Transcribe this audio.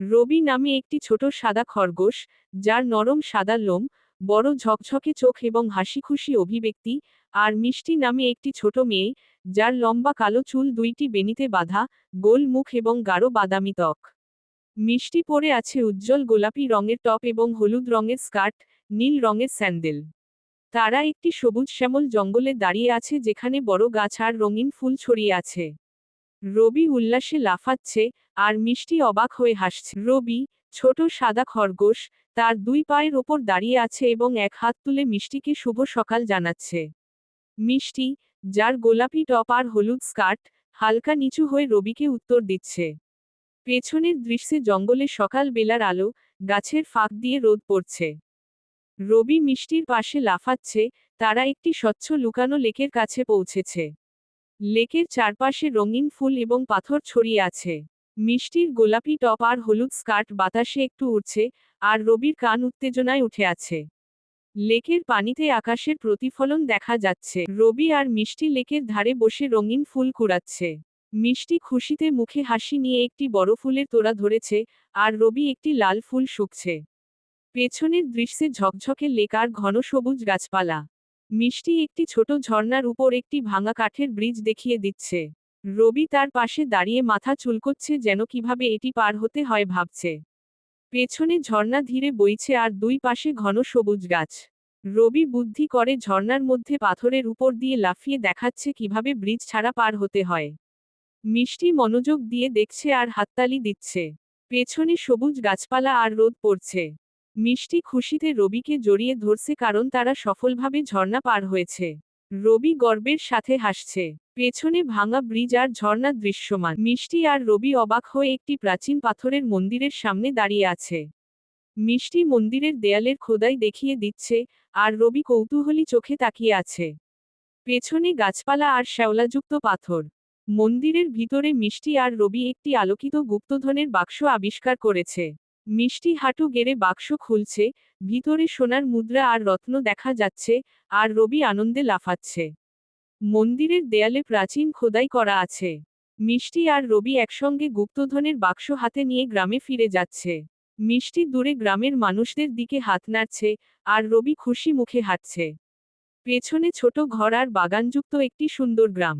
রবি নামে একটি ছোট সাদা খরগোশ, যার নরম সাদা লোম, বড় ঝকঝকে চোখ এবং হাসিখুশি অভিব্যক্তি, আর মিষ্টি নামে একটি ছোট মেয়ে, যার লম্বা কালো চুল দুইটি বেনিতে বাঁধা, গোল মুখ এবং গাঢ় বাদামি ত্বক। মিষ্টি পরে আছে উজ্জ্বল গোলাপি রঙের টপ এবং হলুদ রঙের স্কার্ট, নীল রঙের স্যান্ডেল। তারা একটি সবুজ শ্যামল জঙ্গলে দাঁড়িয়ে আছে যেখানে বড় গাছ আর রঙিন ফুল ছড়িয়ে আছে। রবি উল্লাসে লাফাচ্ছে, আর মিষ্টি অবাক হয়ে হাসছে। রবি, ছোট সাদা খরগোশ, তার দুই পায়ের ওপর দাঁড়িয়ে আছে এবং এক হাত তুলে মিষ্টিকে শুভ সকাল জানাচ্ছে। মিষ্টি, যার গোলাপি টপ আর হলুদ স্কার্ট, হালকা নিচু হয়ে রবিকে উত্তর দিচ্ছে। পেছনের দৃশ্যে জঙ্গলে সকাল বেলার আলো, গাছের ফাঁক দিয়ে রোদ পড়ছে। রবি মিষ্টির পাশে লাফাচ্ছে, তারা একটি স্বচ্ছ লুকানো লেকের কাছে পৌঁছেছে। লেকের চারপাশে রঙিন ফুল এবং পাথর ছড়িয়ে আছে। মিষ্টির গোলাপি টপ আর হলুদ স্কার্ট বাতাসে একটু উড়ছে, আর রবির কান উত্তেজনায় উঠে আছে। লেকের পানিতে আকাশের প্রতিফলন দেখা যাচ্ছে। রবি আর মিষ্টি লেকের ধারে বসে রঙিন ফুল কুড়াচ্ছে। মিষ্টি খুশিতে মুখে হাসি নিয়ে একটি বড় ফুলের তোড়া ধরেছে, আর রবি একটি লাল ফুল শুকছে। পেছনের দৃশ্যে ঝকঝকে লেক আর ঘন সবুজ গাছপালা। মিষ্টি একটি ছোট ঝর্ণার উপর একটি ভাঙা কাঠের ব্রিজ দেখিয়ে দিচ্ছে। রবি তার পাশে দাঁড়িয়ে মাথা চুলকোচ্ছে যেন কিভাবে এটি পার হতে হয় ভাবছে। পেছনে ঝর্ণা ধীরে বইছে আর দুই পাশে ঘন সবুজ গাছ। রবি বুদ্ধি করে ঝর্ণার মধ্যে পাথরের উপর দিয়ে লাফিয়ে দেখাচ্ছে কিভাবে ব্রিজ ছাড়া পার হতে হয়। মিষ্টি মনোযোগ দিয়ে দেখছে আর হাততালি দিচ্ছে। পেছনে সবুজ গাছপালা আর রোদ পড়ছে। মিষ্টি খুশিতে রবিকে জড়িয়ে ধরছে কারণ তারা সফলভাবে ঝর্ণা পার হয়েছে। রবি গর্বের সাথে হাসছে। পেছনে ভাঙা ব্রিজ আর ঝর্ণা দৃশ্যমান। মিষ্টি আর রবি অবাক হয়ে একটি প্রাচীন পাথরের মন্দিরের সামনে দাঁড়িয়ে আছে। মিষ্টি মন্দিরের দেয়ালের খোদাই দেখিয়ে দিচ্ছে, আর রবি কৌতূহলী চোখে তাকিয়ে আছে। পেছনে গাছপালা আর শ্যাওলাযুক্ত পাথর। মন্দিরের ভিতরে মিষ্টি আর রবি একটি আলোকিত গুপ্তধনের বাক্স আবিষ্কার করেছে। মিষ্টি হাঁটু গেড়ে বাক্স খুলছে, ভিতরে সোনার মুদ্রা আর রত্ন দেখা যাচ্ছে, আর রবি আনন্দে লাফাচ্ছে। মন্দিরের দেয়ালে প্রাচীন খোদাই করা আছে। মিষ্টি আর রবি একসঙ্গে গুপ্তধনের বাক্স হাতে নিয়ে গ্রামে ফিরে যাচ্ছে। মিষ্টি দূরে গ্রামের মানুষদের দিকে হাত নাড়ছে, আর রবি খুশি মুখে হাঁটছে। পেছনে ছোট ঘর আর বাগানযুক্ত একটি সুন্দর গ্রাম।